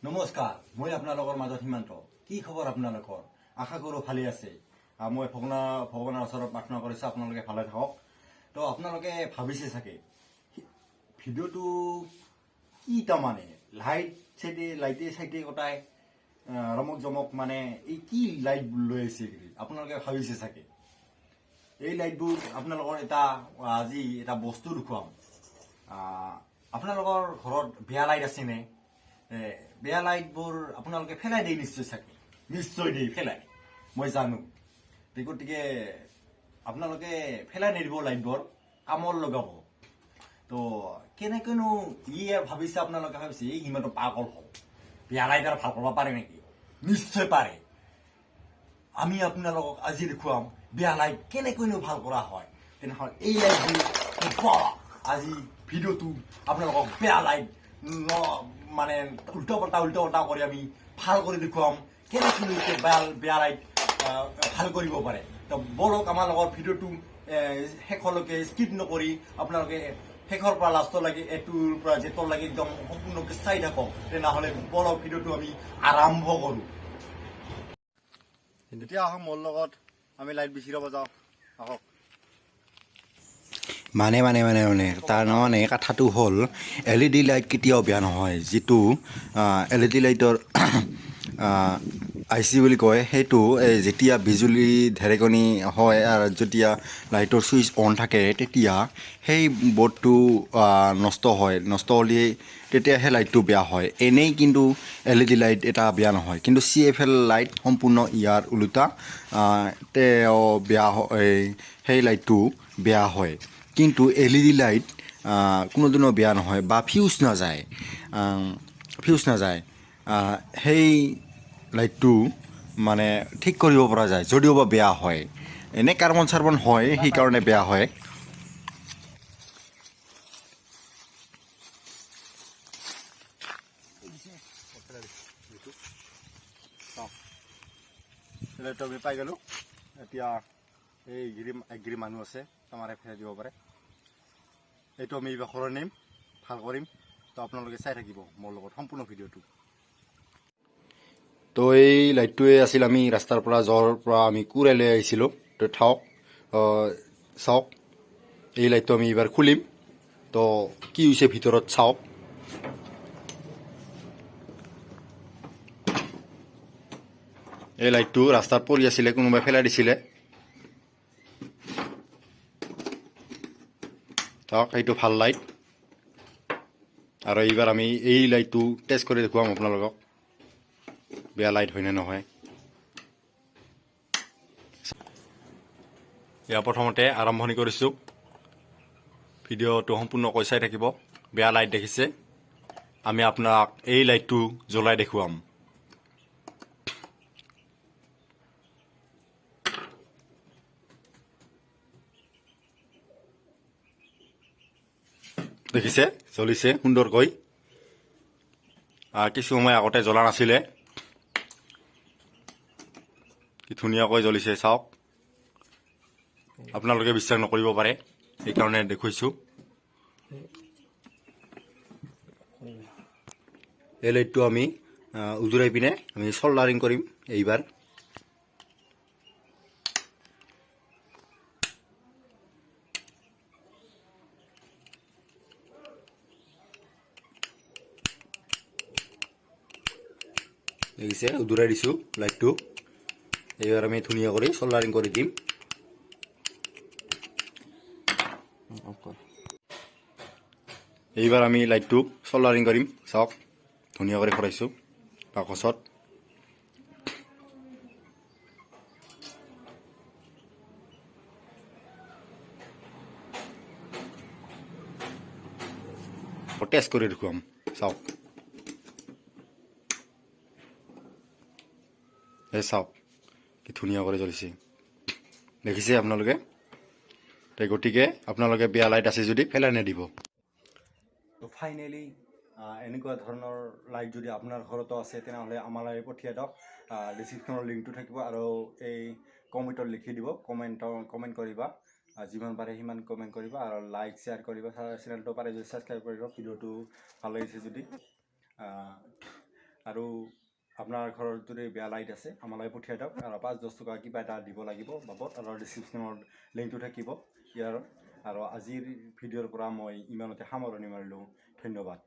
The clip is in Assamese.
নমস্কাৰ, মই আপোনালোকৰ মাজত সীমান্ত। কি খবৰ আপোনালোকৰ? আশা কৰোঁ ভালেই আছে। মই ভগৱানৰ ওচৰত প্ৰাৰ্থনা কৰিছোঁ আপোনালোকে ভালে থাকক। তো আপোনালোকে ভাবিছে চাগে ভিডিঅ'টো কি তাৰমানে লাইটে চাইটে কটাই ৰমক জমক মানে এই কি লাইট লৈ আহিছে বুলি আপোনালোকে ভাবিছে চাগে। এই লাইটবোৰ আপোনালোকৰ আজি এটা বস্তু দেখুৱাম। আপোনালোকৰ ঘৰত বেয়া লাইট আছেনে? বেয়া লাইটবোৰ আপোনালোকে ফেলাই দিয়ে নিশ্চয় দেই ফেলাই, মই জানো। গতিকে আপোনালোকে ফেলাই নিদিব, লাইটবোৰ কামত লগাব। তো কেনেকৈনো ভাবিছে আপোনালোকে ভাবিছে ইমানটো পাগল হ'ব, বেয়া লাইট আৰু ভাল কৰিব পাৰে নেকি? নিশ্চয় পাৰে। আমি আপোনালোকক আজি দেখুৱাম বেয়া লাইট কেনেকৈনো ভাল কৰা হয়। তেনেহ'লে এই লাইটবোৰ আজি ভিডিঅ'টো আপোনালোকক বেয়া লাইট মানে উল্টা পাল্টা কৰি আমি ভাল কৰি দেখুৱাম কেনেকৈ বেয়া লাইট ভাল কৰিব পাৰে। তো বলক আমাৰ লগত ভিডিঅ'টো শেষলৈকে স্কিপ নকৰি আপোনালোকে শেষৰ পৰা লাষ্টলৈকে এটোৰ পৰা জেটলৈকে একদম সম্পূৰ্ণকৈ চাই থাকক। তেনেহ'লে বলক ভিডিঅ'টো আমি আৰম্ভ কৰোঁ। এতিয়া আহক মোৰ লগত, আমি লাইট বিচাৰিব যাওঁ। আহক। মানে তাৰ মানে কথাটো হ'ল LED লাইট কেতিয়াও বেয়া নহয়। যিটো LED লাইটৰ IC বুলি কয়, সেইটো যেতিয়া বিজুলী ঢেৰেকনি হয় আৰু যেতিয়া লাইটৰ ছুইচ অন থাকে তেতিয়া সেই বৰ্ডটো নষ্ট হ'লে তেতিয়াহে লাইটটো বেয়া হয়। এনেই কিন্তু LED লাইট এটা বেয়া নহয়, কিন্তু CFL লাইট সম্পূৰ্ণ ইয়াৰ ওলোটা। বেয়া সেই লাইটটো বেয়া হয়, কিন্তু LED লাইট কোনোদিনো বেয়া নহয় বা ফিউজ নাযায়। সেই লাইটটো মানে ঠিক কৰিব পৰা যায়, যদিও বা বেয়া হয়। এনে কাৰ্বন চাৰ্বন হয়, সেইকাৰণে বেয়া হয়। লাইটটো আমি পাই গ'লোঁ। এতিয়া এই গিৰি মানুহ আছে, আমাৰ ফেৰাই দিব পাৰে। এইটো আমি এইবাৰ ঘৰত নিম, ভাল কৰিম। তো আপোনালোকে চাই থাকিব মোৰ লগত সম্পূৰ্ণ ভিডিঅ'টো। তো এই লাইটটোৱে আছিল আমি ৰাস্তাৰ পৰা জ্বৰ পৰা আমি কুৰাই লৈ আহিছিলোঁ। তো চাওক, এই লাইটটো আমি এইবাৰ খুলিম। তো কি হৈছে ভিতৰত চাওক। এই লাইটটো ৰাস্তাত পৰি আছিলে, কোনোবাই পেলাই দিছিলে। চাওক, এইটো ভাল লাইট। আৰু এইবাৰ আমি এই লাইটটো টেষ্ট কৰি দেখুৱাম আপোনালোকক, বেয়া লাইট হয়নে নহয়। ইয়াৰ প্ৰথমতে আৰম্ভণি কৰিছোঁ। ভিডিঅ'টো সম্পূৰ্ণকৈ চাই থাকিব। বেয়া লাইট দেখিছে, আমি আপোনাক এই লাইটটো জ্বলাই দেখুৱাম। দেখিছে, জ্বলিছে সুন্দৰকৈ। কিছু সময় আগতে জ্বলা নাছিলে, কি ধুনীয়াকৈ জ্বলিছে চাওক। আপোনালোকে বিশ্বাস নকৰিব পাৰে, সেইকাৰণে দেখুৱাইছোঁ। এই লাইটটো আমি উজুৰাই পিনে আমি চল্ডাৰিং কৰিম এইবাৰ। দেখিছে, উদুৰাই দিছোঁ লাইটটো। এইবাৰ আমি ধুনীয়া কৰি চল্ডাৰিং কৰি দিম। এইবাৰ আমি লাইটটো চল্ডাৰিং কৰিম, চাওক ধুনীয়া কৰি ভৰাইছোঁ বাকচত। টেষ্ট কৰি দেখুৱাম, চাওক। চাওক কি ধুনীয়া কৰি জ্বলিছে, দেখিছে আপোনালোকে। গতিকে আপোনালোকে বেয়া লাইট আছে যদি পেলাই নিদিব। তো ফাইনেলি এনেকুৱা ধৰণৰ লাইট যদি আপোনাৰ ঘৰতো আছে তেনেহ'লে আমালৈ পঠিয়াই দিয়ক। ডিছক্ৰিপশ্যনৰ লিংকটো থাকিব আৰু এই কমেণ্টত লিখি দিব, কমেণ্ট কৰিবা। যিমান পাৰে সিমান কমেণ্ট কৰিবা আৰু লাইক শ্বেয়াৰ কৰিবা। চেনেলটো পাৰে যদি ছাবস্ক্ৰাইব কৰিব, ভিডিঅ'টো ভাল লাগিছে যদি। আৰু আপোনাৰ ঘৰৰ যদি বেয়া লাইট আছে আমালৈ পঠিয়াই দিয়ক আৰু 5-10 টকা কিবা এটা দিব লাগিব বাবদ আৰু ডিছক্ৰিপশ্যনৰ লিংকটো থাকিব ইয়াৰ আৰু আজিৰ ভিডিঅ'ৰ পৰা মই ইমানতে সামৰণি মাৰিলোঁ ধন্যবাদ